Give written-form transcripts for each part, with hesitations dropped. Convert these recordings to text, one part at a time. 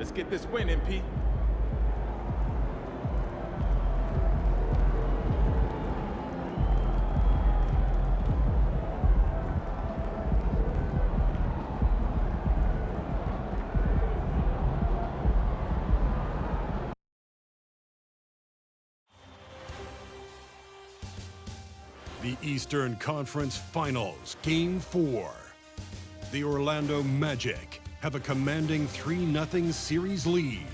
Let's get this win, MP. The Eastern Conference Finals, Game 4. The Orlando Magic have a commanding 3-0 series lead.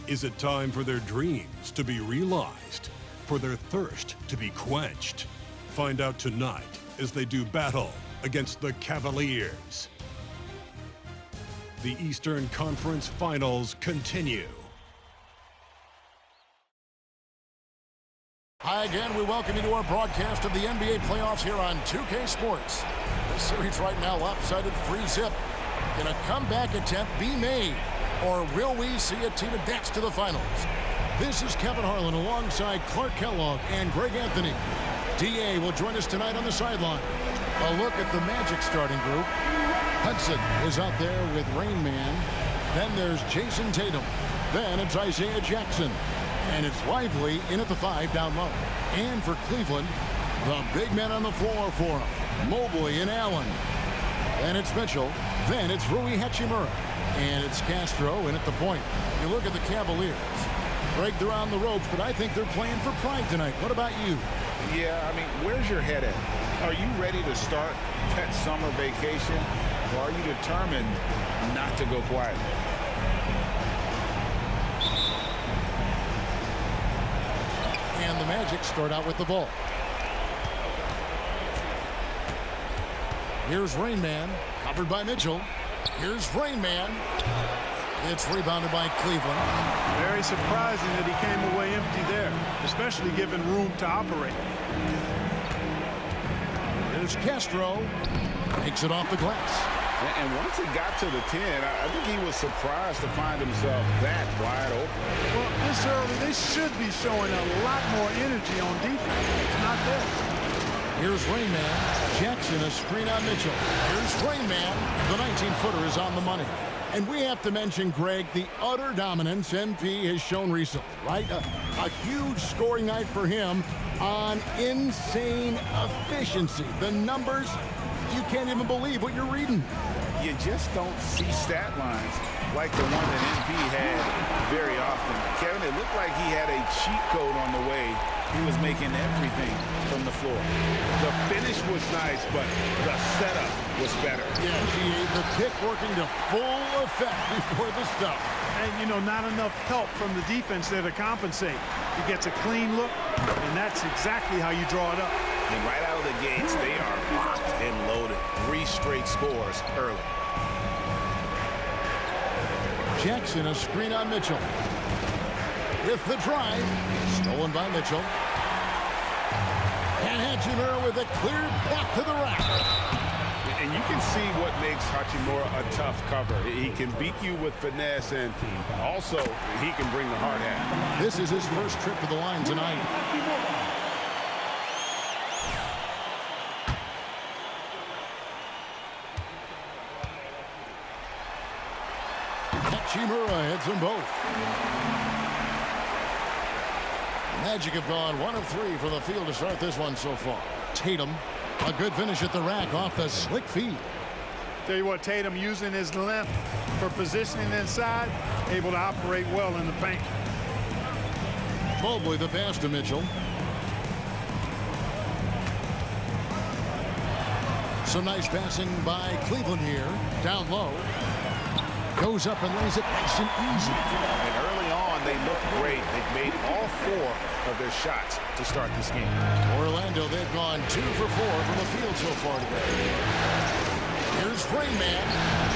Is it time for their dreams to be realized, for their thirst to be quenched? Find out tonight as they do battle against the Cavaliers. The Eastern Conference Finals continue. Hi again, we welcome you to our broadcast of the NBA playoffs here on 2K Sports. The series right now lopsided 3-0. Can a comeback attempt be made, or will we see a team advance to the finals? This is Kevin Harlan alongside Clark Kellogg and Greg Anthony. DA will join us tonight on the sideline. A look at the Magic starting group. Hudson is out there with Rainman. Then there's Jason Tatum. Then it's Isaiah Jackson. And it's Lively in at the 5 down low. And for Cleveland, the big men on the floor for him, Mobley and Allen. Then it's Mitchell. Then it's Rui Hachimura. And it's Castro in at the point. You look at the Cavaliers. Greg, they're on the ropes, but I think they're playing for pride tonight. What about you? Yeah, I mean, where's your head at? Are you ready to start that summer vacation? Or are you determined not to go quiet? And the Magic start out with the ball. Here's Rainman, covered by Mitchell. Here's Rainman. It's rebounded by Cleveland. Very surprising that he came away empty there, especially given room to operate. Here's Castro. Takes it off the glass. And once he got to the 10, I think he was surprised to find himself that wide open. Well, this early, they should be showing a lot more energy on defense. It's not there. Here's Rainman. Jackson, a screen on Mitchell. Here's Rainman. The 19-footer is on the money. And we have to mention, Greg, the utter dominance MP has shown recently, right? A huge scoring night for him on insane efficiency. The numbers, you can't even believe what you're reading. You just don't see stat lines like the one that MP had very often. Kevin, it looked like he had a cheat code on the way. He was making everything from the floor. The finish was nice, but the setup was better. Yeah, the kick working to full effect before the stuff. And, you know, not enough help from the defense there to compensate. He gets a clean look, and that's exactly how you draw it up. And right out of the gates, they are locked and loaded. 3 straight scores early. Jackson, a screen on Mitchell. With the drive, stolen by Mitchell. And Hachimura with a clear path to the rack. And you can see what makes Hachimura a tough cover. He can beat you with finesse, and also he can bring the hard hat. This is his first trip to the line tonight. Hachimura hits them both. Magic have gone 1 of 3 for the field to start this one so far. Tatum, a good finish at the rack off the slick feed. Tell you what, Tatum using his length for positioning inside, able to operate well in the paint. Mobley the pass to Mitchell. Some nice passing by Cleveland here. Down low. Goes up and lays it nice and easy. And early on, they looked great. They've made all 4 of their shots to start this game. Orlando, they've gone 2 for 4 from the field so far today. Here's Rainman.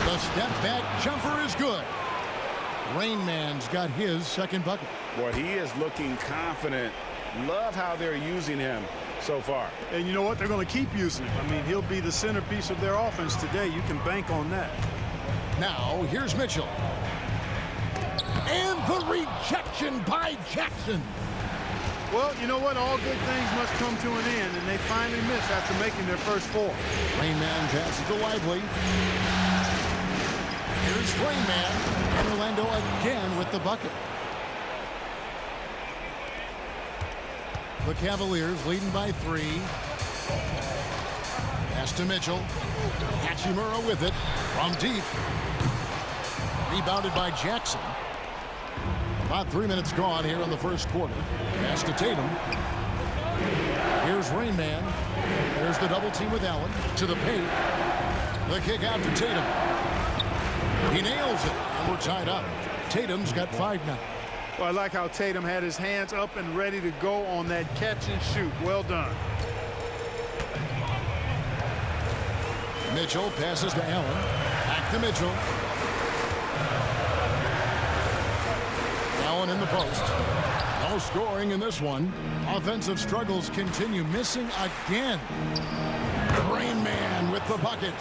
The step back jumper is good. Rainman's got his second bucket. Boy, he is looking confident. Love how they're using him so far. And you know what? They're going to keep using him. I mean, he'll be the centerpiece of their offense today. You can bank on that. Now, here's Mitchell. And the rejection by Jackson. Well, you know what? All good things must come to an end, and they finally miss after making their first 4. Rainman passes to Lively. Here's Rainman, and Orlando again with the bucket. The Cavaliers leading by 3. Pass to Mitchell. Hachimura with it from deep. Rebounded by Jackson. About 3 minutes gone here in the first quarter. Pass to Tatum. Here's Rainman. There's the double team with Allen to the paint. The kick out to Tatum. He nails it, and we're tied up. Tatum's got 5 now. Well, I like how Tatum had his hands up and ready to go on that catch and shoot. Well done. Mitchell passes to Allen. Back to Mitchell. Allen in the post. No scoring in this one. Offensive struggles continue. Missing again. Rainman with the bucket.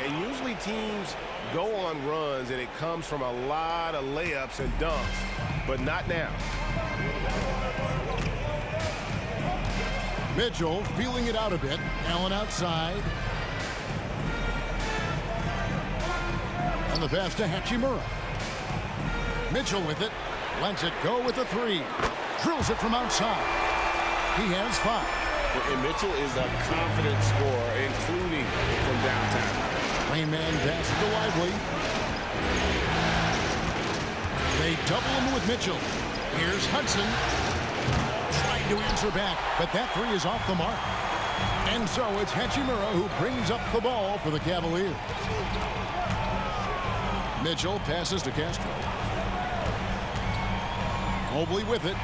And usually teams go on runs and it comes from a lot of layups and dunks, but not now. Mitchell feeling it out a bit. Allen outside. And the pass to Hachimura. Mitchell with it. Lets it go with a 3. Drills it from outside. He has 5. And Mitchell is a confident scorer, including from downtown. Rainman passes to Lively. They double him with Mitchell. Here's Hudson. Trying to answer back, but that 3 is off the mark. And so it's Hachimura who brings up the ball for the Cavaliers. Mitchell passes to Castro. Mobley with it.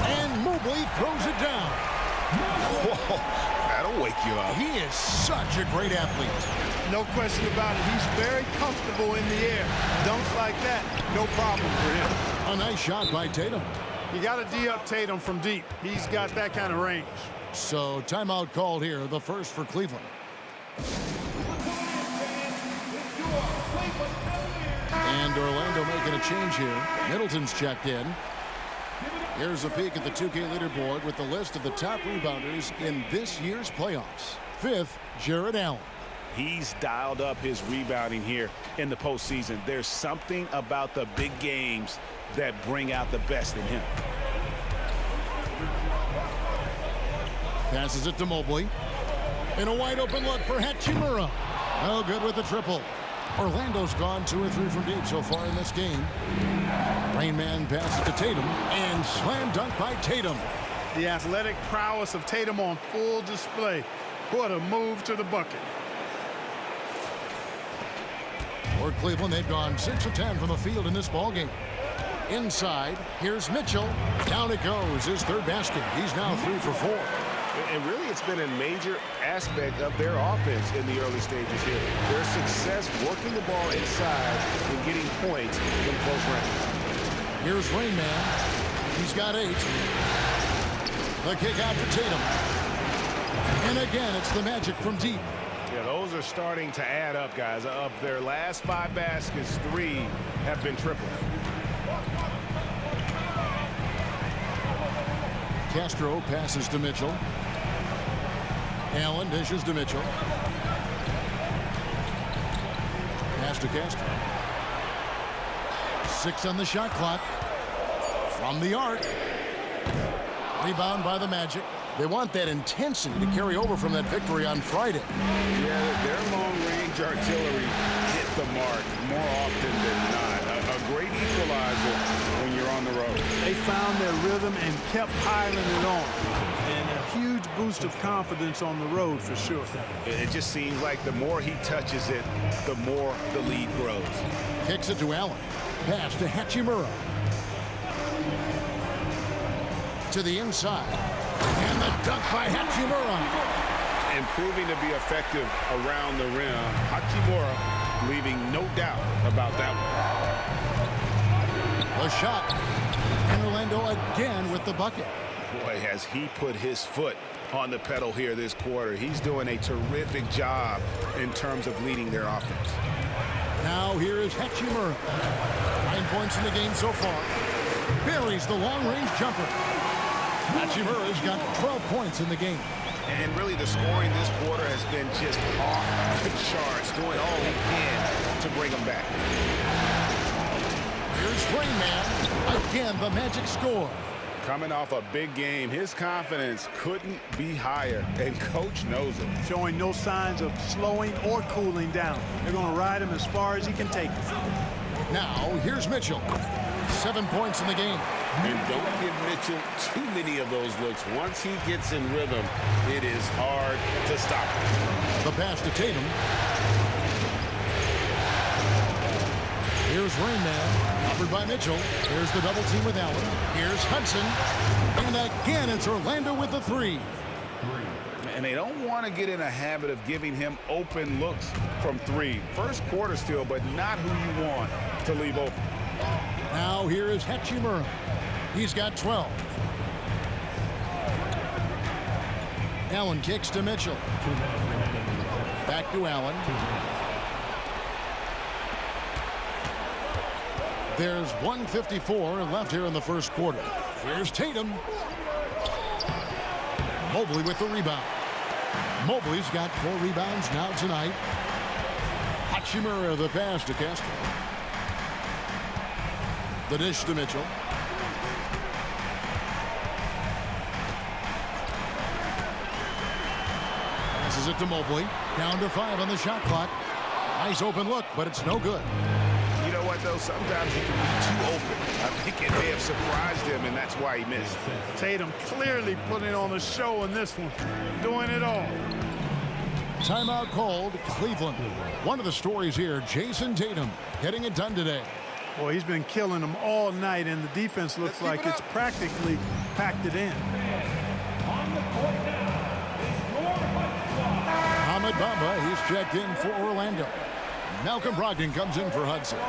And Mobley throws it down. Whoa, that'll wake you up. He is such a great athlete. No question about it. He's very comfortable in the air. Dunks like that, no problem for him. A nice shot by Tatum. You got to D-up Tatum from deep. He's got that kind of range. So timeout called here, the first for Cleveland. And Orlando making a change here. Middleton's checked in. Here's a peek at the 2K leaderboard with the list of the top rebounders in this year's playoffs. 5th, Jared Allen. He's dialed up his rebounding here in the postseason. There's something about the big games that bring out the best in him. Passes it to Mobley. And a wide open look for Hachimura. No good with the triple. Orlando's gone 2 or 3 from deep so far in this game. Rainman passes to Tatum, and slam dunk by Tatum. The athletic prowess of Tatum on full display. What a move to the bucket. For Cleveland, they've gone 6 of 10 from the field in this ballgame. Inside, here's Mitchell. Down it goes, his 3rd basket. He's now 3 for 4. And really, it's been a major aspect of their offense in the early stages here. Their success working the ball inside and getting points from close range. Here's Rainman. He's got 8. The kick out to Tatum. And again, it's the Magic from deep. Yeah, those are starting to add up, guys. Of their last 5 baskets, 3 have been triple. Castro passes to Mitchell. Allen dishes to Mitchell. Pass to Castro. 6 on the shot clock. From the arc. Rebound by the Magic. They want that intensity to carry over from that victory on Friday. Yeah, their long-range artillery hit the mark more often than not. A great equalizer when you're on the road. They found their rhythm and kept piling it on. And a huge boost of confidence on the road for sure. It just seems like the more he touches it, the more the lead grows. Kicks it to Allen. Pass to Hachimura. To the inside. And the dunk by Hachimura. And proving to be effective around the rim. Hachimura leaving no doubt about that one. The shot. And Orlando again with the bucket. Boy, has he put his foot on the pedal here this quarter. He's doing a terrific job in terms of leading their offense. Now here is Hachimura. 9 points in the game so far. Buries the long-range jumper. Hachimura's got 12 points in the game. And really, the scoring this quarter has been just off the charts, doing all he can to bring them back. Here's Rainman. Again, the Magic score. Coming off a big game, his confidence couldn't be higher, and Coach knows it. Showing no signs of slowing or cooling down. They're going to ride him as far as he can take it. Now, here's Mitchell. 7 points in the game. And don't give Mitchell too many of those looks. Once he gets in rhythm, it is hard to stop him. The pass to Tatum. Here's Rainman. Covered by Mitchell. Here's the double team with Allen. Here's Hudson. And again, it's Orlando with the three. And they don't want to get in a habit of giving him open looks from three. First quarter still, but not who you want to leave open. Now here is Hachimura. He's got 12. Allen kicks to Mitchell. Back to Allen. There's 1:54 left here in the first quarter. Here's Tatum. Mobley with the rebound. Mobley's got 4 rebounds now tonight. Hachimura the pass to Castro. The dish to Mitchell. Passes it to Mobley. Down to 5 on the shot clock. Nice open look, but it's no good. You know what, though? Sometimes you can be too open. I think it may have surprised him, and that's why he missed. Tatum clearly putting on a show in this one. Doing it all. Timeout called Cleveland. One of the stories here, Jason Tatum getting it done today. Boy, he's been killing them all night, and the defense looks like it's practically packed it in. Ahmed Bamba, he's checked in for Orlando. Malcolm Brogdon comes in for Hudson.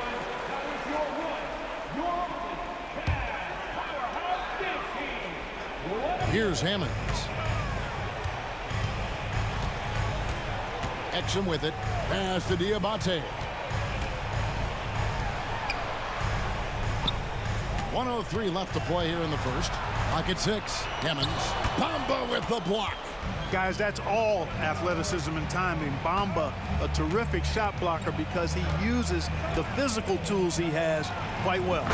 Here's Hammonds. Exum with it. Pass to Diabate. 1:03 left to play here in the first. Clock at 6. Hammonds. Bamba with the block. Guys, that's all athleticism and timing. Bamba, a terrific shot blocker because he uses the physical tools he has quite well.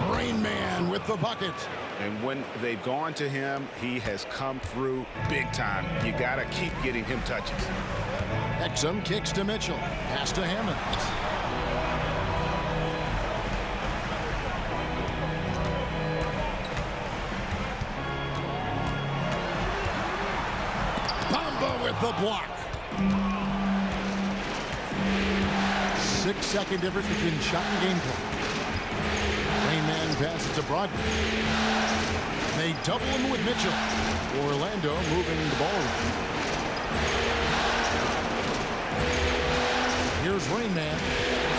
Rainman with the bucket. And when they've gone to him, he has come through big time. You got to keep getting him touches. Exum kicks to Mitchell. Pass to Hammonds. Bamba with the block. 6-second difference between shot and game clock. Rainman passes to Brogdon. They double him with Mitchell. Orlando moving the ball around. Here's Rainman.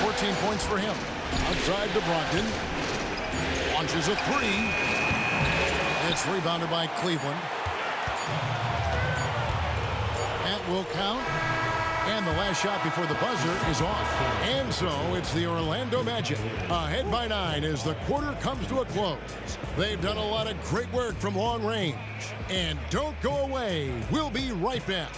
14 points for him. Outside to Brogdon. Launches a 3. It's rebounded by Cleveland. That will count. And the last shot before the buzzer is off. And so it's the Orlando Magic ahead by 9 as the quarter comes to a close. They've done a lot of great work from long range. And don't go away. We'll be right back.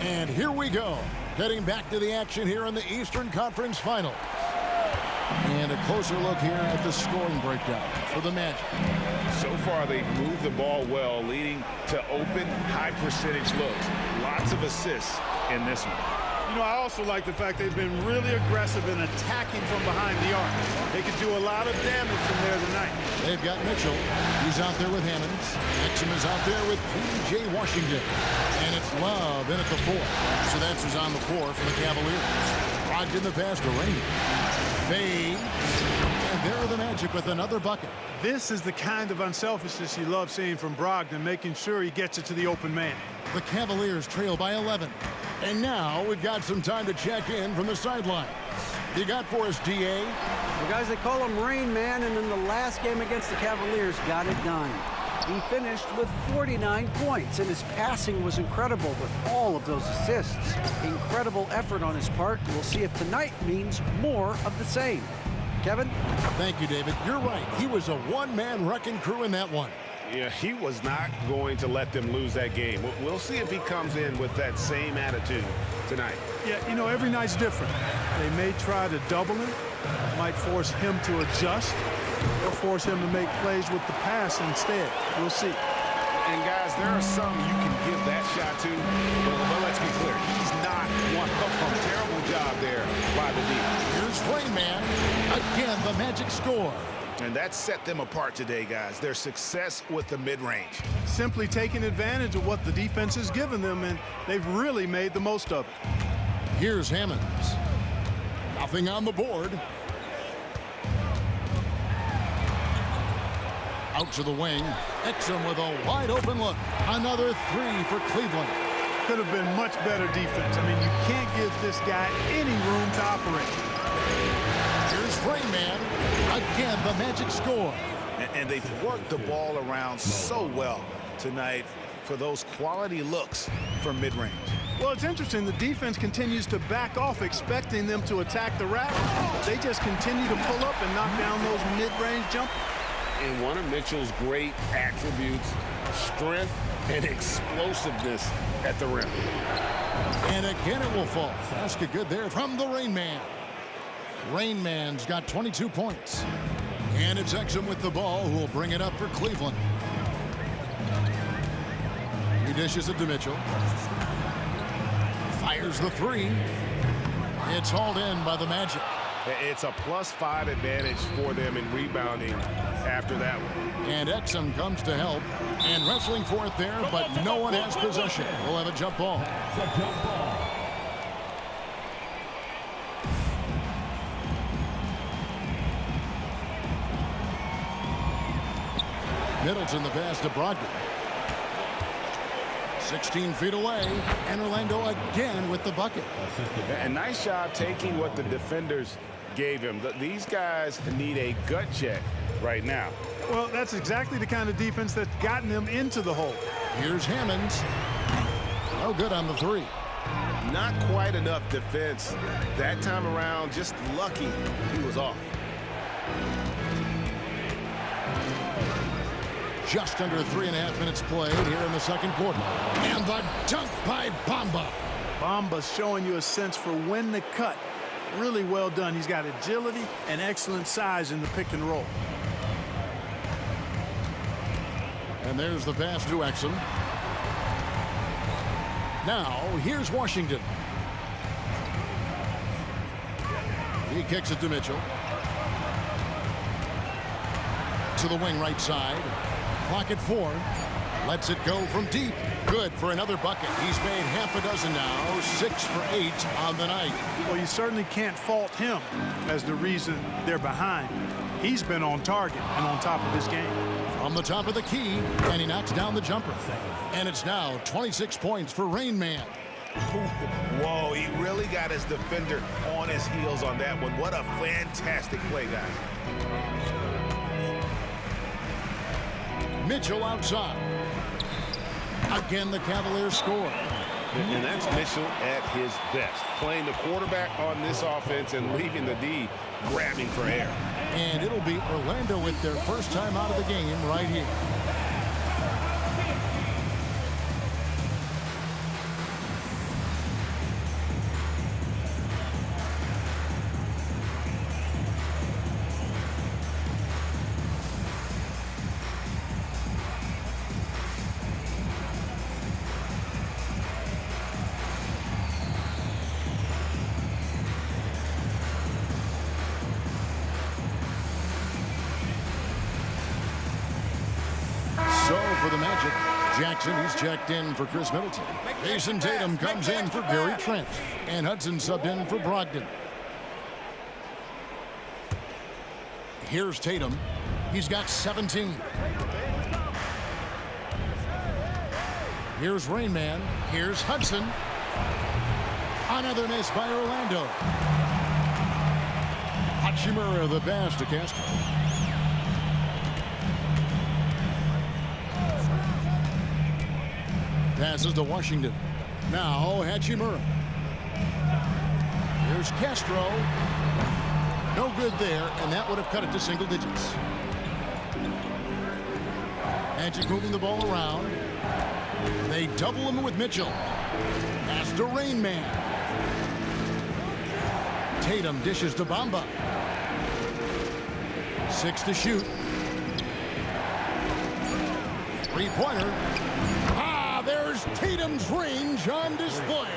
And here we go. Heading back to the action here in the Eastern Conference Finals. And a closer look here at the scoring breakdown for the Magic. So far, they've moved the ball well, leading to open, high-percentage looks. Lots of assists in this one. You know, I also like the fact they've been really aggressive in attacking from behind the arc. They could do a lot of damage from there tonight. They've got Mitchell. He's out there with Hammonds. Exum is out there with P.J. Washington. And it's Love in at the 4. So that's who's on the floor for the Cavaliers. Brogdon the pass to Rainman. Fade. And And there are the Magic with another bucket. This is the kind of unselfishness you love seeing from Brogdon, making sure he gets it to the open man. The Cavaliers trail by 11. And now we've got some time to check in from the sideline. You got for us, DA? Well, guys, they call him Rainman, and in the last game against the Cavaliers, got it done. He finished with 49 points, and his passing was incredible with all of those assists. Incredible effort on his part. We'll see if tonight means more of the same. Kevin? Thank you, David. You're right. He was a one-man wrecking crew in that one. Yeah, he was not going to let them lose that game. We'll see if he comes in with that same attitude tonight. Yeah, you know, every night's different. They may try to double him, might force him to adjust, or force him to make plays with the pass instead. We'll see. And guys, there are some you can give that shot to, but let's be clear, he's not one of them. Terrible job there by the D. Here's Rainman. Again, the Magic score. And that set them apart today, guys. Their success with the mid-range. Simply taking advantage of what the defense has given them, and they've really made the most of it. Here's Hammonds. Nothing on the board. Out to the wing. Exum with a wide-open look. Another three for Cleveland. Could have been much better defense. I mean, you can't give this guy any room to operate. Here's Rainman. Again, the Magic score. And they've worked the ball around so well tonight for those quality looks from mid-range. Well, it's interesting. The defense continues to back off, expecting them to attack the rack. They just continue to pull up and knock down those mid-range jumpers. And one of Mitchell's great attributes, strength and explosiveness at the rim. And again it will fall. Basket good there from the Rainman. Rainman's got 22 points. And it's Exum with the ball, who will bring it up for Cleveland. He dishes it to Mitchell. Fires the three. It's hauled in by the Magic. It's a +5 advantage for them in rebounding after that one. And Exum comes to help. And wrestling for it there, but no one has possession. We'll have a jump ball. Middleton the pass to Brogdon. 16 feet away, and Orlando again with the bucket. A nice job taking what the defenders gave him. These guys need a gut check right now. Well, that's exactly the kind of defense that's gotten them into the hole. Here's Hammonds. No good on the three. Not quite enough defense that time around. Just lucky he was off. Just under 3.5 minutes played here in the second quarter. And the dunk by Bamba. Bamba's showing you a sense for when to cut. Really well done. He's got agility and excellent size in the pick and roll. And there's the pass to Exum. Now, here's Washington. He kicks it to Mitchell. To the wing right side. Clock at 4. Lets it go from deep. Good for another bucket. He's made half a dozen now. 6 for 8 on the night. Well, you certainly can't fault him as the reason they're behind. He's been on target and on top of his game. From the top of the key, and he knocks down the jumper. And it's now 26 points for Rainman. Whoa, he really got his defender on his heels on that one. What a fantastic play, guys. Mitchell outside. Again, the Cavaliers score. And that's Mitchell at his best. Playing the quarterback on this offense and leaving the D grabbing for air. And it'll be Orlando with their first time out of the game right here. So for the Magic, Jackson, he's checked in for Chris Middleton. Jason Tatum comes in for Gary Trent. And Hudson subbed in for Brogdon. Here's Tatum. He's got 17. Here's Rainman. Here's Hudson. Another miss by Orlando. Hachimura the pass to Castro. Passes to Washington. Now Hachimura. Here's Castro. No good there, and that would have cut it to single digits. Magic moving the ball around. They double him with Mitchell. Pass to Rainman. Tatum dishes to Bamba. 6 to shoot. Three-pointer. There's Tatum's range on display.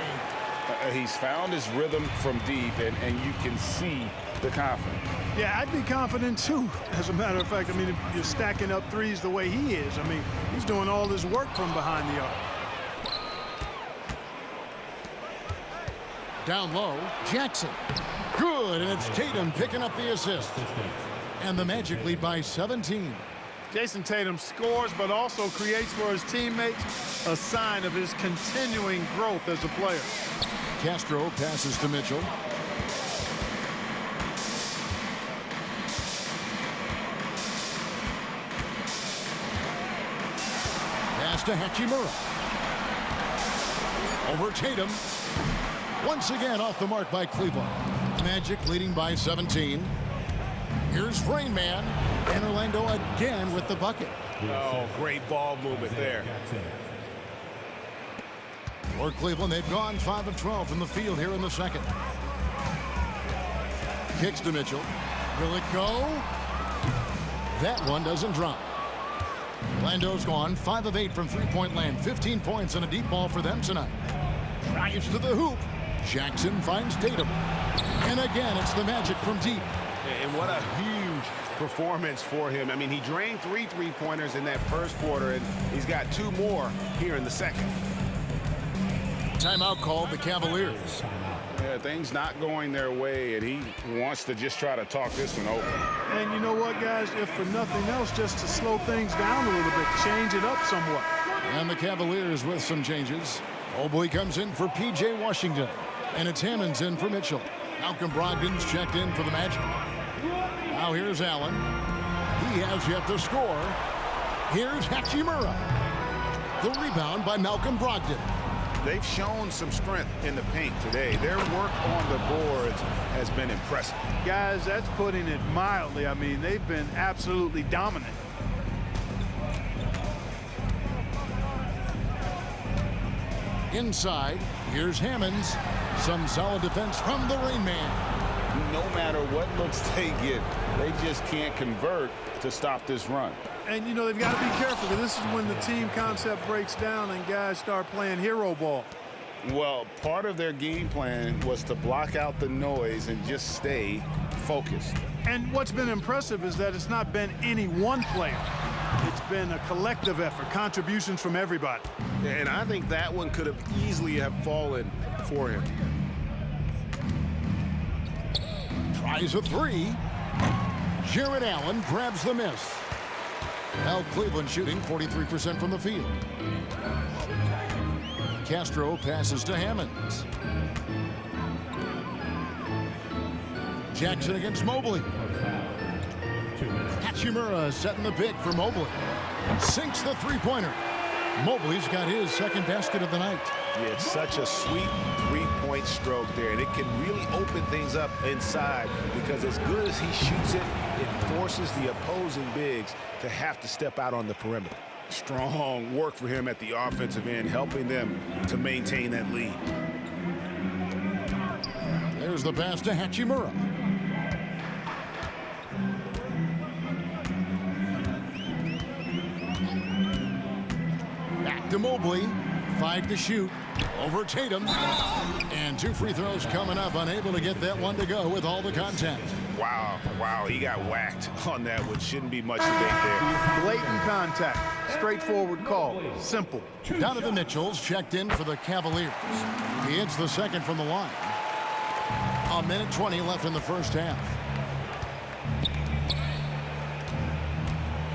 He's found his rhythm from deep, and you can see the confidence. Yeah, I'd be confident too. As a matter of fact, I mean, if you're stacking up threes the way he is, I mean, he's doing all his work from behind the arc. Down low, Jackson. Good, and it's Tatum picking up the assist. And the Magic lead by 17. Jason Tatum scores, but also creates for his teammates, a sign of his continuing growth as a player. Castro passes to Mitchell. Pass to Hachimura. Over Tatum. Once again off the mark by Cleveland. Magic leading by 17. Here's Rainman. And Orlando again with the bucket. Oh, great ball movement there. For Cleveland, they've gone 5 of 12 from the field here in the second. Kicks to Mitchell. Will it go? That one doesn't drop. Orlando's gone 5 of 8 from three-point land. 15 points and a deep ball for them tonight. Drives to the hoop. Jackson finds Tatum. And again, it's the Magic from deep. And what a huge performance for him. I mean, he drained 3 three-pointers in that first quarter, and he's got 2 more here in the second. Timeout called the Cavaliers. Yeah, things not going their way, and he wants to just try to talk this one over. And you know what, guys? If for nothing else, just to slow things down a little bit, change it up somewhat. And the Cavaliers with some changes. Mobley comes in for P.J. Washington. And it's Hammonds in for Mitchell. Malcolm Brogdon's checked in for the Magic. Now here's Allen. He has yet to score. Here's Hachimura. The rebound by Malcolm Brogdon. They've shown some strength in the paint today. Their work on the boards has been impressive. Guys, that's putting it mildly. I mean, they've been absolutely dominant. Inside, here's Hammonds. Some solid defense from the Rainman. No matter what looks they get, they just can't convert to stop this run. And, you know, they've got to be careful, because this is when the team concept breaks down and guys start playing hero ball. Well, part of their game plan was to block out the noise and just stay focused. And what's been impressive is that it's not been any one player. It's been a collective effort, contributions from everybody. And I think that one could have easily have fallen for him. Tries a three. Jared Allen grabs the miss. Now Cleveland shooting 43% from the field. Castro passes to Hammonds. Jackson against Mobley. Hachimura setting the pick for Mobley. Sinks the three-pointer. Mobley's got his second basket of the night. Yeah, it's such a sweet three-point stroke there, and it can really open things up inside, because as good as he shoots it, it forces the opposing bigs to have to step out on the perimeter. Strong work for him at the offensive end, helping them to maintain that lead. There's the pass to Hachimura. Back to Mobley. 5 to shoot. Over Tatum. And 2 free throws coming up. Unable to get that one to go with all the contact. Wow, he got whacked on that, which shouldn't be much debate there. Blatant contact. Straightforward call. Simple. Donovan Mitchell's checked in for the Cavaliers. He hits the second from the line. 1:20 left in the first half.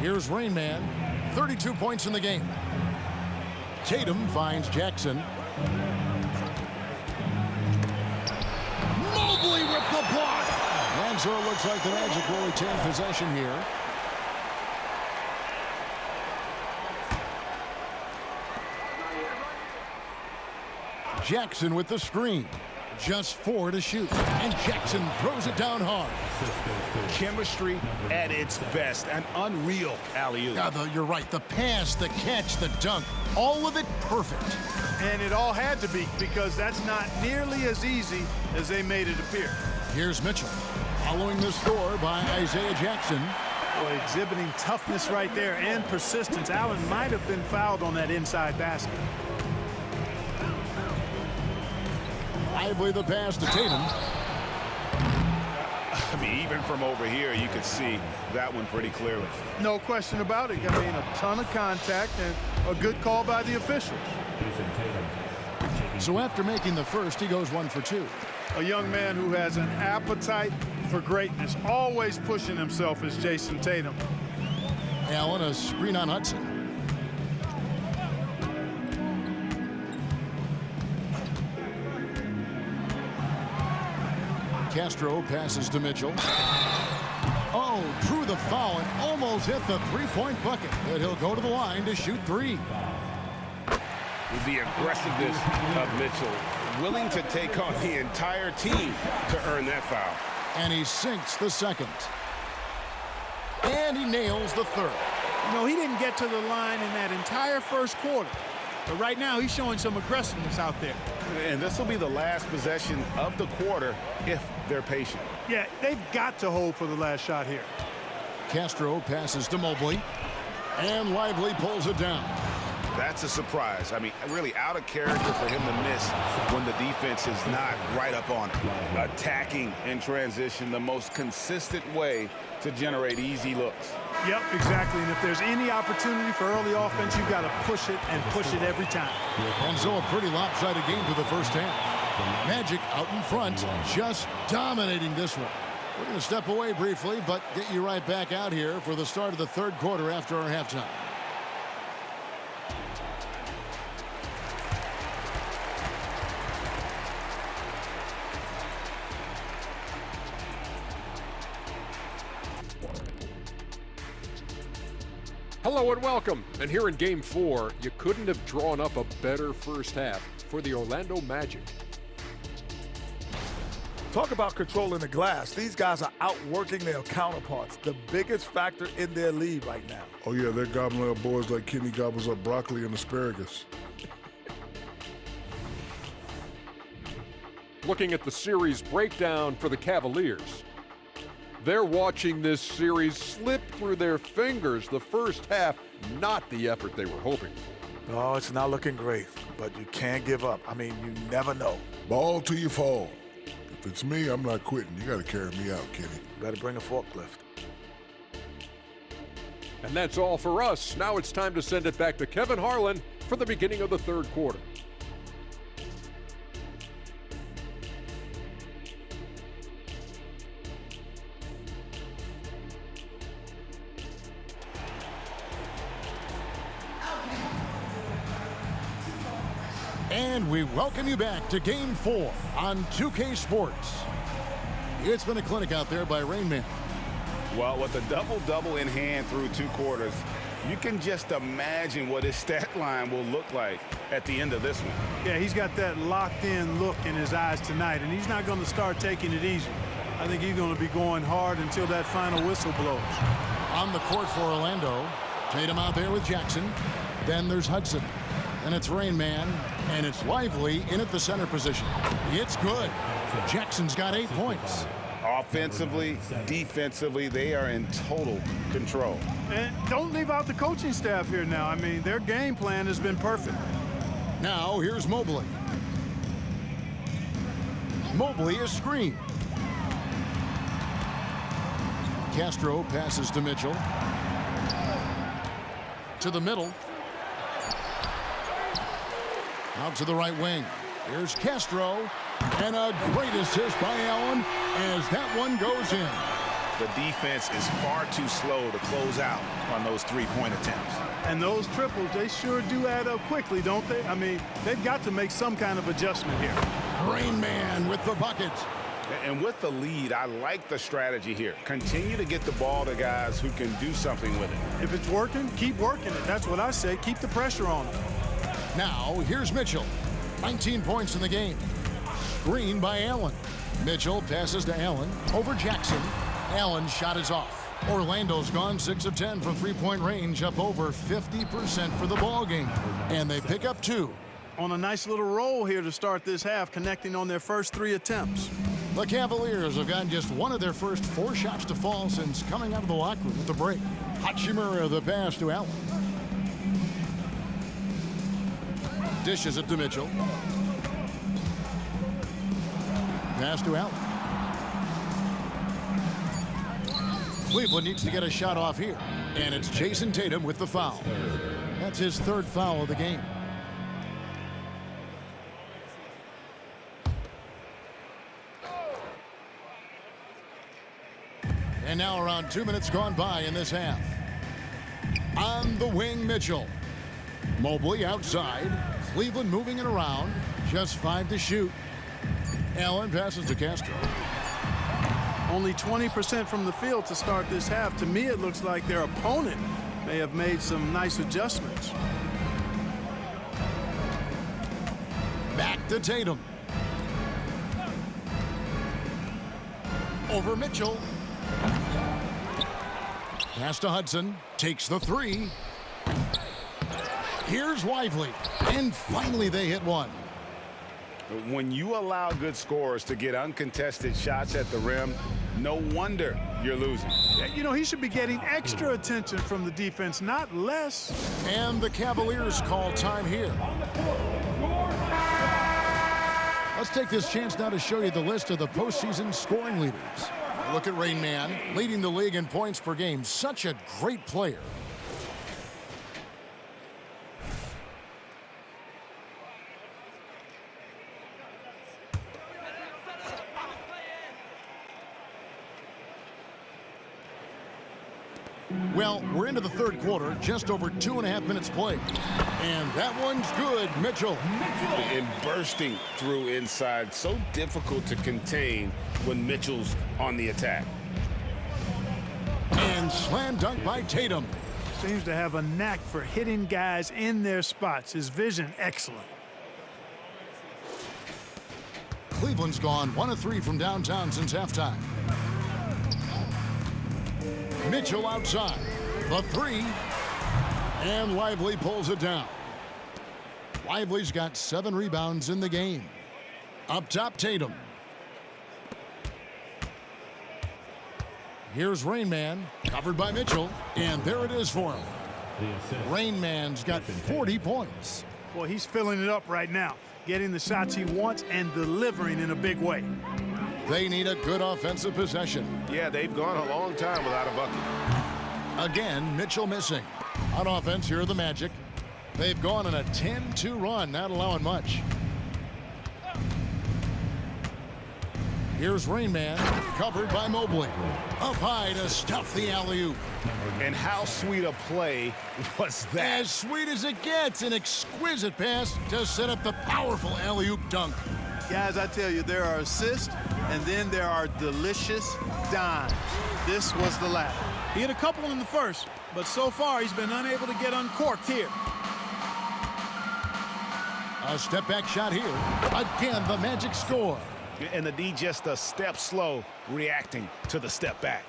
Here's Rainman, 32 points in the game. Tatum finds Jackson. Mobley with the block. And so it looks like the Magic will retain possession here. Jackson with the screen. Just 4 to shoot. And Jackson throws it down hard. Chemistry at its best. An unreal alley-oop. You're right. The pass, the catch, the dunk. All of it perfect. And it all had to be, because that's not nearly as easy as they made it appear. Here's Mitchell. Following the score by Isaiah Jackson. Boy, exhibiting toughness right there and persistence. Allen might have been fouled on that inside basket. Lively the pass to Tatum. I mean, even from over here, you could see that one pretty clearly. No question about it. I mean, a ton of contact and a good call by the officials. So after making the first, he goes 1 for 2. A young man who has an appetite for greatness, always pushing himself, is Jason Tatum. Allen, a screen on Hudson. Castro passes to Mitchell. Oh, drew the foul and almost hit the three-point bucket. But he'll go to the line to shoot 3. The aggressiveness of Mitchell, willing to take on the entire team to earn that foul. And he sinks the second. And he nails the third. You know, he didn't get to the line in that entire first quarter. But right now, he's showing some aggressiveness out there. And this will be the last possession of the quarter if they're patient. Yeah, they've got to hold for the last shot here. Castro passes to Mobley. And Lively pulls it down. That's a surprise. I mean, really out of character for him to miss when the defense is not right up on him. Attacking in transition, the most consistent way to generate easy looks. Yep, exactly. And if there's any opportunity for early offense, you've got to push it and push it every time. And so a pretty lopsided game for the first half. Magic out in front, just dominating this one. We're going to step away briefly, but get you right back out here for the start of the third quarter after our halftime. Hello and welcome. And here in Game 4, you couldn't have drawn up a better first half for the Orlando Magic. Talk about controlling the glass. These guys are outworking their counterparts, the biggest factor in their league right now. Oh, yeah, they're gobbling up boys like Kenny gobbles up broccoli and asparagus. Looking at the series breakdown for the Cavaliers. They're watching this series slip through their fingers. The first half, not the effort they were hoping for. Oh, it's not looking great, but you can't give up. I mean, you never know. Ball till you fall. If it's me, I'm not quitting. You got to carry me out, Kenny. Better bring a forklift. And that's all for us. Now it's time to send it back to Kevin Harlan for the beginning of the third quarter. And we welcome you back to Game 4 on 2K Sports. It's been a clinic out there by Rainman. Well, with a double-double in hand through 2 quarters, you can just imagine what his stat line will look like at the end of this one. Yeah, he's got that locked-in look in his eyes tonight, and he's not going to start taking it easy. I think he's going to be going hard until that final whistle blows. On the court for Orlando, Tatum out there with Jackson. Then there's Hudson. And it's Rainman, and it's Lively in at the center position. It's good. Jackson's got 8 points. Offensively, defensively, they are in total control. And don't leave out the coaching staff here now. I mean, their game plan has been perfect. Now here's Mobley. Mobley is screened. Castro passes to Mitchell. To the middle. Out to the right wing. Here's Castro. And a great assist by Allen as that one goes in. The defense is far too slow to close out on those three-point attempts. And those triples, they sure do add up quickly, don't they? I mean, they've got to make some kind of adjustment here. Rainman with the bucket. And with the lead, I like the strategy here. Continue to get the ball to guys who can do something with it. If it's working, keep working it. That's what I say. Keep the pressure on them. Now, here's Mitchell. 19 points in the game. Screen by Allen. Mitchell passes to Allen. Over Jackson. Allen's shot is off. Orlando's gone 6 of 10 from three-point range, up over 50% for the ball game. And they pick up 2. On a nice little roll here to start this half, connecting on their first 3 attempts. The Cavaliers have gotten just one of their first 4 shots to fall since coming out of the locker room at the break. Hachimura the pass to Allen. Dishes it to Mitchell. Pass to Allen. Cleveland needs to get a shot off here. And it's Jason Tatum with the foul. That's his 3rd foul of the game. And now around 2 minutes gone by in this half. On the wing, Mitchell. Mobley outside. Cleveland moving it around. Just 5 to shoot. Allen passes to Castro. Only 20% from the field to start this half. To me, it looks like their opponent may have made some nice adjustments. Back to Tatum. Over Mitchell. Pass to Hudson. Takes the 3. Here's Lively. And finally they hit one. When you allow good scorers to get uncontested shots at the rim, no wonder you're losing. You know, he should be getting extra attention from the defense, not less. And the Cavaliers call time here. Let's take this chance now to show you the list of the postseason scoring leaders. Look at Rainman, leading the league in points per game. Such a great player. Well, we're into the 3rd quarter, just over 2.5 minutes played. And that one's good, Mitchell. And bursting through inside, so difficult to contain when Mitchell's on the attack. And slam dunk by Tatum. Seems to have a knack for hitting guys in their spots. His vision, excellent. Cleveland's gone 1 of 3 from downtown since halftime. Mitchell outside. The 3. And Lively pulls it down. Lively's got 7 rebounds in the game. Up top, Tatum. Here's Rainman, covered by Mitchell. And there it is for him. Rainman's got 40 points. Boy, he's filling it up right now, getting the shots he wants and delivering in a big way. They need a good offensive possession. Yeah, they've gone a long time without a bucket. Again, Mitchell missing. On offense, here are the Magic. They've gone on a 10-2 run, not allowing much. Here's Rainman, covered by Mobley. Up high to stuff the alley-oop. And how sweet a play was that? As sweet as it gets, an exquisite pass to set up the powerful alley-oop dunk. Guys, I tell you, there are assists, and then there are delicious dimes. This was the latter. He hit a couple in the first, but so far he's been unable to get uncorked here. A step-back shot here. Again, the Magic score. And the D just a step slow reacting to the step back.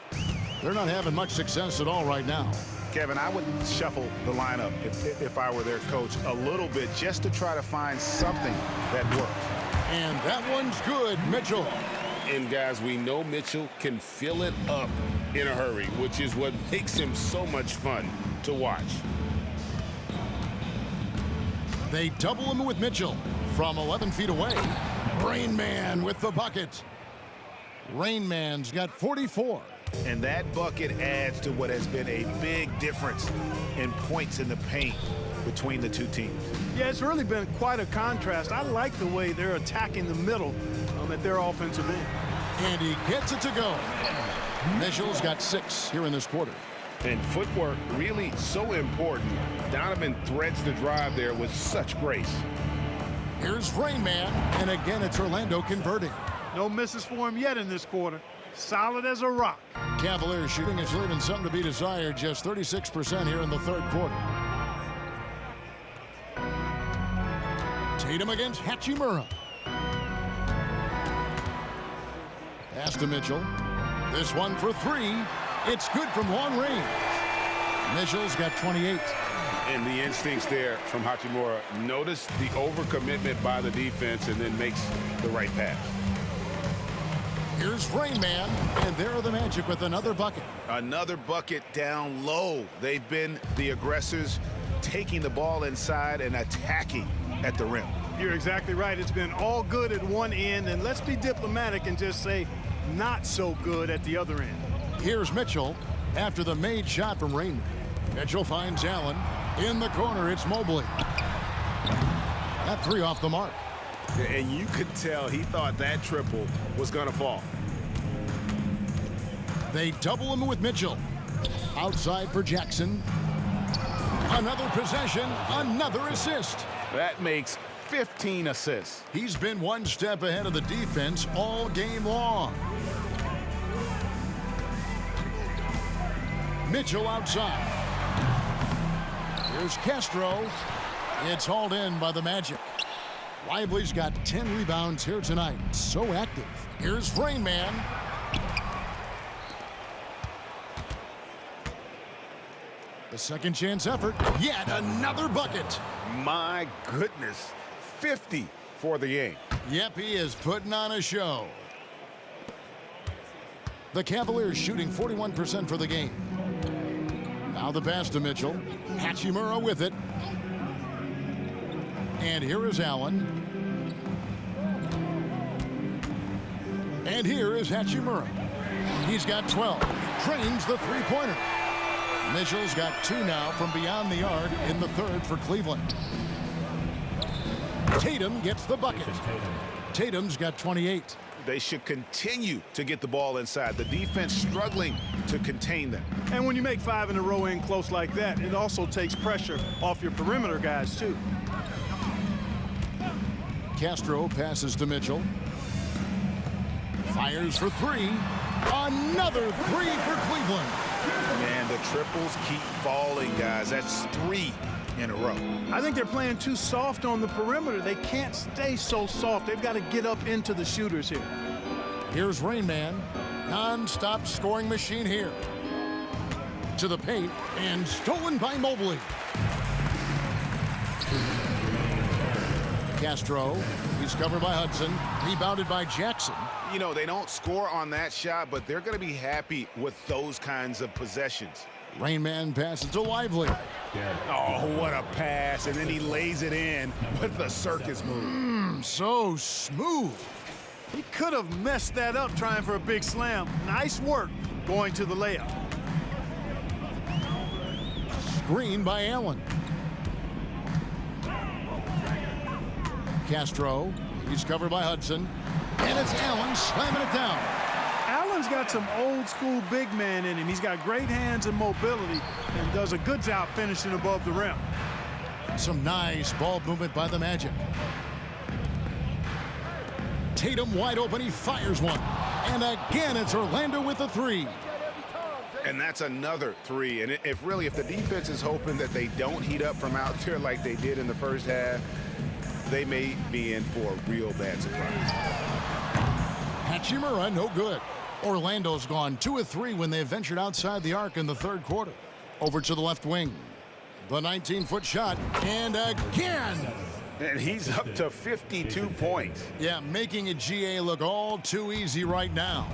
They're not having much success at all right now. Kevin, I would shuffle the lineup if I were their coach a little bit just to try to find something that works. And that one's good, Mitchell. And guys, we know Mitchell can fill it up in a hurry, which is what makes him so much fun to watch. They double him with Mitchell from 11 feet away. Rainman with the bucket. Rainman's got 44. And that bucket adds to what has been a big difference in points in the paint between the two teams. Yeah, it's really been quite a contrast. I like the way they're attacking the middle at their offensive end. And he gets it to go. Mitchell's got 6 here in this quarter. And footwork really so important. Donovan threads the drive there with such grace. Here's Rainman, and again it's Orlando converting. No misses for him yet in this quarter. Solid as a rock. Cavaliers shooting is leaving something to be desired, just 36% here in the third quarter. Tatum against Hachimura. Pass to Mitchell. This one for 3. It's good from long range. Mitchell's got 28. And the instincts there from Hachimura. Notice the overcommitment by the defense and then makes the right pass. Here's Rainman, and there are the Magic with another bucket. Another bucket down low. They've been the aggressors, taking the ball inside and attacking at the rim. You're exactly right. It's been all good at one end, and let's be diplomatic and just say not so good at the other end. Here's Mitchell after the made shot from Rainman. Mitchell finds Allen. In the corner, it's Mobley. That 3 off the mark. And you could tell he thought that triple was going to fall. They double him with Mitchell. Outside for Jackson. Another possession, another assist. That makes 15 assists. He's been one step ahead of the defense all game long. Mitchell outside. Here's Castro. It's hauled in by the Magic. Lively's got 10 rebounds here tonight. So active. Here's Rainman. The second chance effort. Yet another bucket. My goodness. 50 for the game. Yep, he is putting on a show. The Cavaliers shooting 41% for the game. Now the pass to Mitchell. Hachimura with it. And here is Allen. And here is Hachimura. He's got 12. Drains the three-pointer. Mitchell's got 2 now from beyond the arc in the third for Cleveland. Tatum gets the bucket. Tatum's got 28. They should continue to get the ball inside. The defense struggling to contain them. And when you make 5 in a row in close like that, it also takes pressure off your perimeter guys, too. Castro passes to Mitchell. Fires for 3. Another 3 for Cleveland. Man, the triples keep falling, guys. That's 3 in a row. I think they're playing too soft on the perimeter. They can't stay so soft. They've got to get up into the shooters here. Here's Rainman. Non-stop scoring machine here. To the paint and stolen by Mobley. Castro, he's covered by Hudson. Rebounded by Jackson. You know, they don't score on that shot, but they're going to be happy with those kinds of possessions. Rainman passes to Lively. Oh, what a pass. And then he lays it in with the circus move. So smooth. He could have messed that up trying for a big slam. Nice work going to the layup. Screen by Allen. Castro, he's covered by Hudson. And it's Allen slamming it down. Allen's got some old school big man in him. He's got great hands and mobility and does a good job finishing above the rim. Some nice ball movement by the Magic. Tatum wide open, he fires one. And again, it's Orlando with the 3. And that's another 3. And if the defense is hoping that they don't heat up from out there like they did in the first half, they may be in for a real bad surprise. Hachimura, no good. Orlando's gone 2 of 3 when they ventured outside the arc in the third quarter. Over to the left wing. The 19-foot shot, and again! And he's up to 52 points. Yeah, making a GA look all too easy right now.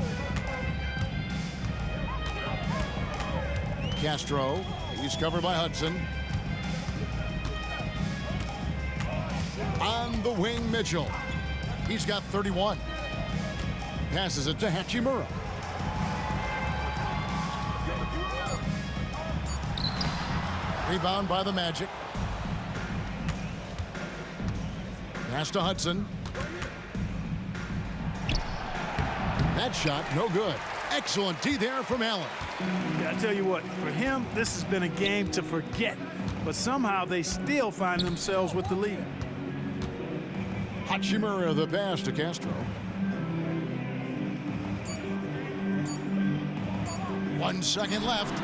Castro, he's covered by Hudson. On the wing, Mitchell. He's got 31. Passes it to Hachimura. Rebound by the Magic. Pass to Hudson. That shot, no good. Excellent D there from Allen. Yeah, I tell you what, for him, this has been a game to forget. But somehow they still find themselves with the lead. Hachimura the pass to Castro. 1 second left.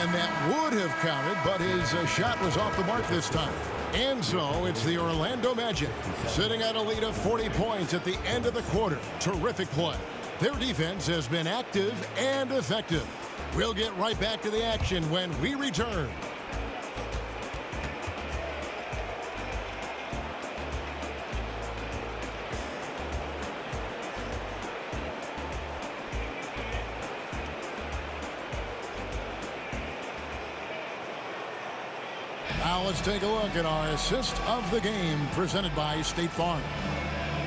And that would have counted, but his shot was off the mark this time. And so it's the Orlando Magic sitting at a lead of 40 points at the end of the quarter. Terrific play. Their defense has been active and effective. We'll get right back to the action when we return. Now let's take a look at our assist of the game presented by State Farm.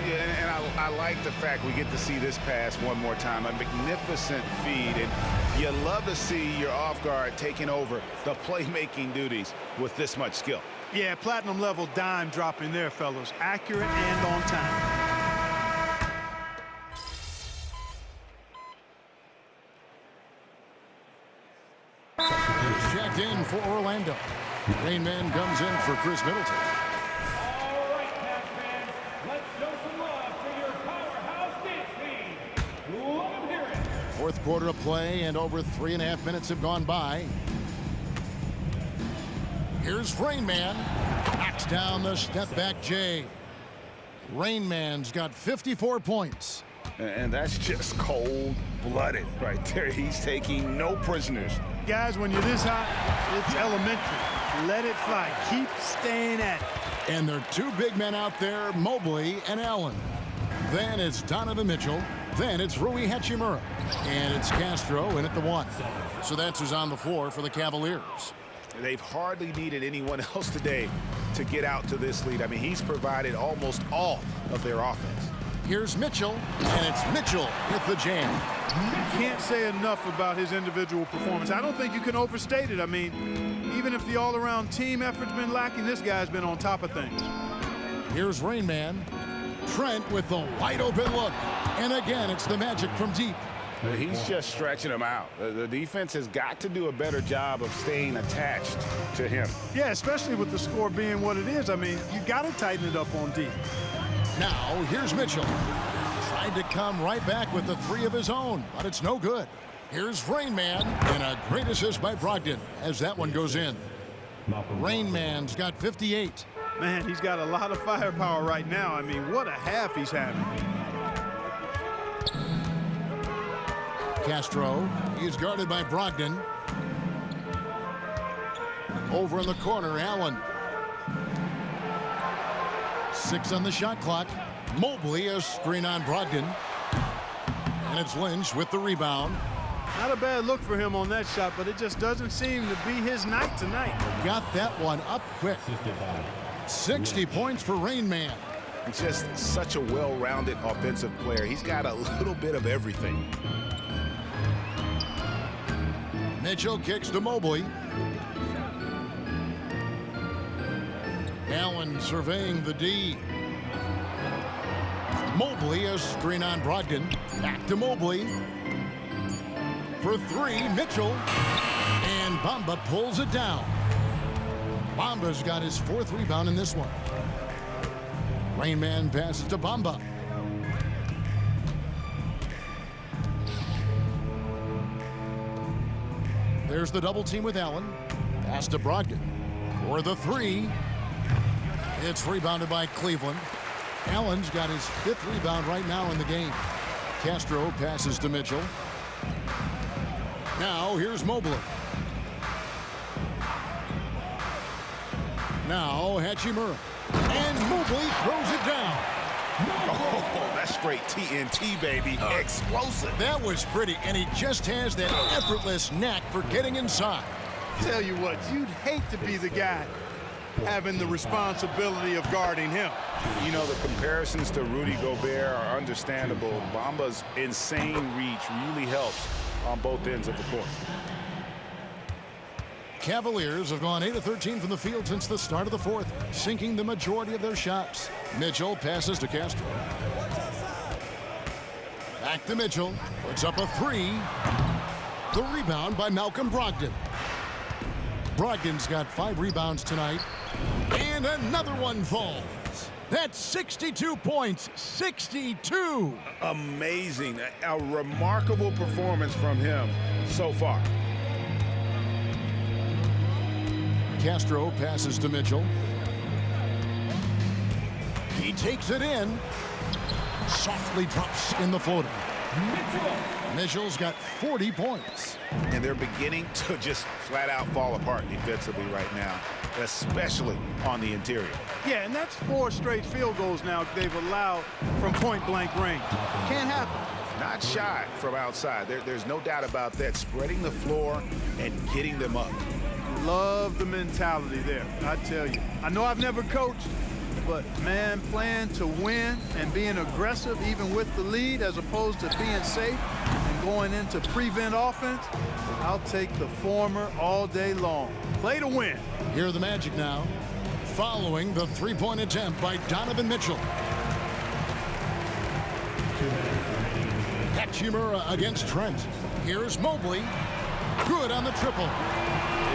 Yeah, and I like the fact we get to see this pass one more time. A magnificent feed, and you love to see your off guard taking over the playmaking duties with this much skill. Yeah, platinum level dime dropping there, fellas. Accurate and on time. Checked in for Orlando. Rainman comes in for Chris Middleton. All right, Cavs fans, let's show some love to your powerhouse dance team. Let them hear it. Fourth quarter of play, and over 3.5 minutes have gone by. Here's Rainman. Knocks down the step back J. Rainman's got 54 points. And that's just cold-blooded right there. He's taking no prisoners. Guys, when you're this hot, it's elementary. Let it fly. Keep staying at it. And there are two big men out there, Mobley and Allen. Then it's Donovan Mitchell. Then it's Rui Hachimura. And it's Castro in at the 1. So that's who's on the floor for the Cavaliers. They've hardly needed anyone else today to get out to this lead. I mean, he's provided almost all of their offense. Here's Mitchell, and it's Mitchell with the jam. Can't say enough about his individual performance. I don't think you can overstate it. I mean, even if the all-around team effort's been lacking, this guy's been on top of things. Here's Rainman. Trent with the wide-open look. And again, it's the Magic from deep. He's just stretching him out. The defense has got to do a better job of staying attached to him. Yeah, especially with the score being what it is. I mean, you got to tighten it up on D. Now, here's Mitchell. Tried to come right back with the 3 of his own, but it's no good. Here's Rainman, and a great assist by Brogdon as that one goes in. Rainman's got 58. Man, he's got a lot of firepower right now. I mean, what a half he's having. Castro, he's guarded by Brogdon. Over in the corner, Allen. 6 on the shot clock. Mobley, a screen on Brogdon. And it's Lynch with the rebound. Not a bad look for him on that shot, but it just doesn't seem to be his night tonight. Got that one up quick. 60 points for Rainman. He's just such a well-rounded offensive player. He's got a little bit of everything. Mitchell kicks to Mobley. Allen surveying the D. Mobley, a screen on Brogdon. Back to Mobley. For 3, Mitchell. And Bamba pulls it down. Bamba's got his 4th rebound in this one. Rainman passes to Bamba. There's the double team with Allen. Pass to Brogdon. For the 3. It's rebounded by Cleveland. Allen's got his 5th rebound right now in the game. Castro passes to Mitchell. Now here's Mobley. Now Hachimura. And Mobley throws it down. Oh, that's straight TNT, baby. Explosive. That was pretty, and he just has that effortless knack for getting inside. Tell you what, you'd hate to be the guy having the responsibility of guarding him. You know, the comparisons to Rudy Gobert are understandable. Bamba's insane reach really helps on both ends of the court. Cavaliers have gone 8 of 13 from the field since the start of the 4th, sinking the majority of their shots. Mitchell passes to Castro. Back to Mitchell. Puts up a three. The rebound by Malcolm Brogdon. Brogdon's got 5 rebounds tonight. And another one falls. That's 62 points. 62. Amazing. A remarkable performance from him so far. Castro passes to Mitchell. He takes it in. Softly drops in the floater. Mitchell's got 40 points. And they're beginning to just flat out fall apart defensively right now, especially on the interior. Yeah, and that's 4 straight field goals now they've allowed from point-blank range. Can't happen. Not shy from outside. There's no doubt about that. Spreading the floor and getting them up. Love the mentality there, I tell you. I know I've never coached, but, man, playing to win and being aggressive even with the lead as opposed to being safe and going into prevent offense, I'll take the former all day long. Play to win. Here are the Magic now, following the three-point attempt by Donovan Mitchell. Hachimura against Trent. Here's Mobley. Good on the triple.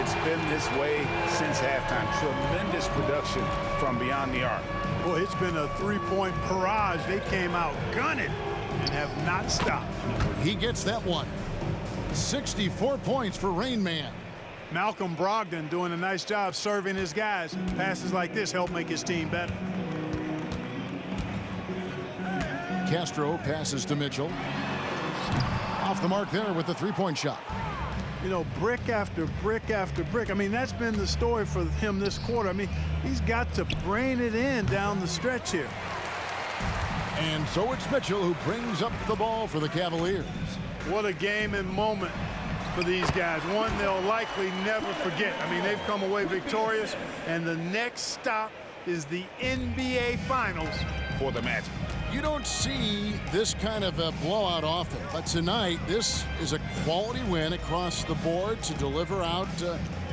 It's been this way since halftime. Tremendous production from beyond the arc. Boy, it's been a three-point barrage. They came out gunning and have not stopped. He gets that one. 64 points for Rainman. Malcolm Brogdon doing a nice job serving his guys. Passes like this help make his team better. Castro passes to Mitchell. Off the mark there with the three-point shot. You know, brick after brick after brick. I mean, that's been the story for him this quarter. I mean, he's got to brain it in down the stretch here. And so it's Mitchell who brings up the ball for the Cavaliers. What a game and moment for these guys. One they'll likely never forget. I mean, they've come away victorious, and the next stop is the NBA Finals for the Magic. You don't see this kind of a blowout often, but tonight this is a quality win across the board to deliver out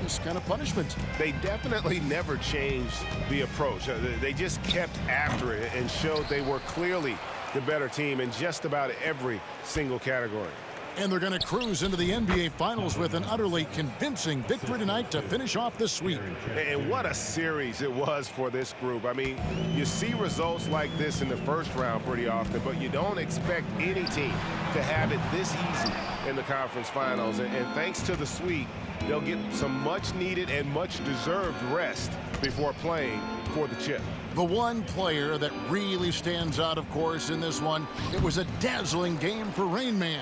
this kind of punishment. They definitely never changed the approach. They just kept after it and showed they were clearly the better team in just about every single category. And they're going to cruise into the NBA Finals with an utterly convincing victory tonight to finish off the sweep. And what a series it was for this group. I mean, you see results like this in the first round pretty often, but you don't expect any team to have it this easy in the conference finals. And thanks to the sweep, they'll get some much-needed and much-deserved rest before playing for the chip. The one player that really stands out, of course, in this one, it was a dazzling game for Rainman.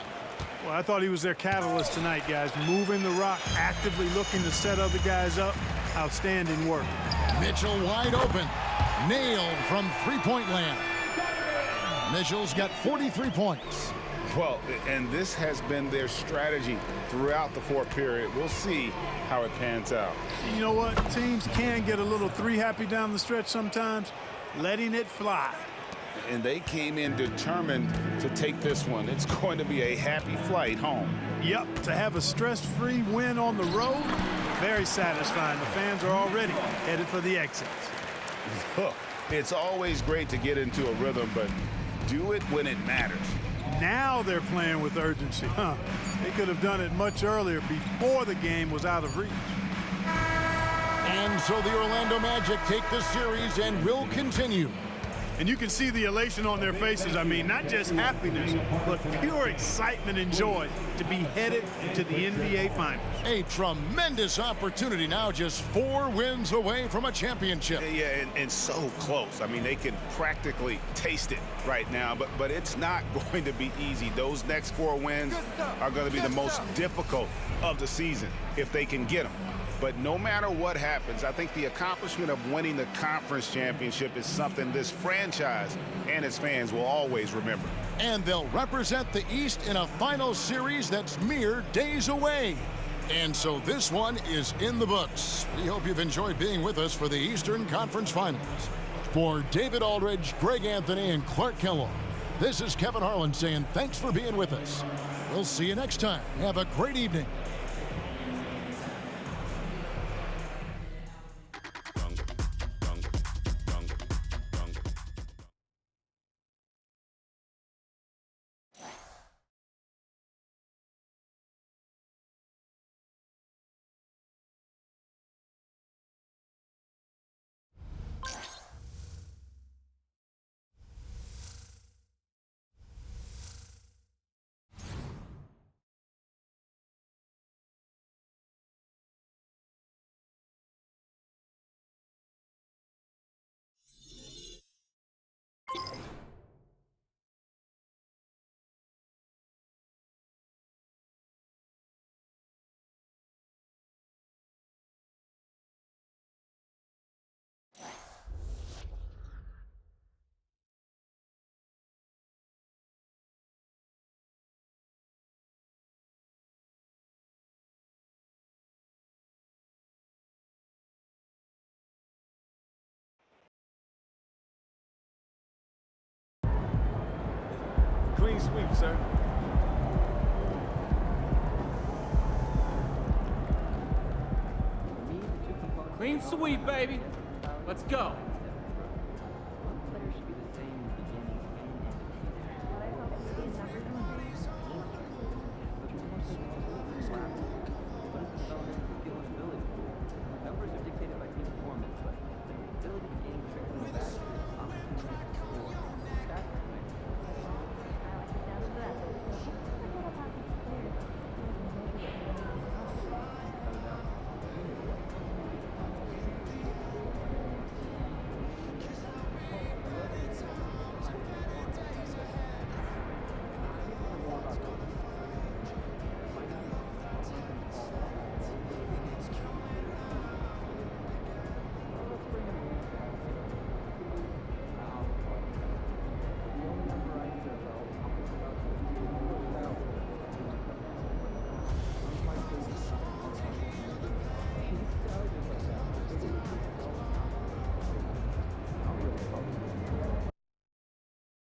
Well, I thought he was their catalyst tonight, guys. Moving the rock, actively looking to set other guys up. Outstanding work. Mitchell wide open. Nailed from three-point land. Mitchell's got 43 points. Well, and this has been their strategy throughout the fourth period. We'll see how it pans out. You know what? Teams can get a little three-happy down the stretch sometimes. Letting it fly. And they came in determined to take this one. It's going to be a happy flight home. Yep, to have a stress-free win on the road, very satisfying. The fans are already headed for the exits. Look, it's always great to get into a rhythm, but do it when it matters. Now they're playing with urgency. They could have done it much earlier, before the game was out of reach. And so the Orlando Magic take this series and will continue. And you can see the elation on their faces. I mean, not just happiness, but pure excitement and joy to be headed to the NBA Finals. A tremendous opportunity now, just 4 wins away from a championship. Yeah, and so close. I mean, they can practically taste it right now, but it's not going to be easy. Those next 4 wins are going to be the most difficult of the season if they can get them. But no matter what happens, I think the accomplishment of winning the conference championship is something this franchise and its fans will always remember. And they'll represent the East in a final series that's mere days away. And so this one is in the books. We hope you've enjoyed being with us for the Eastern Conference Finals. For David Aldridge, Greg Anthony, and Clark Kellogg, this is Kevin Harlan saying thanks for being with us. We'll see you next time. Have a great evening. sweep, sir. Clean sweep, baby. Let's go.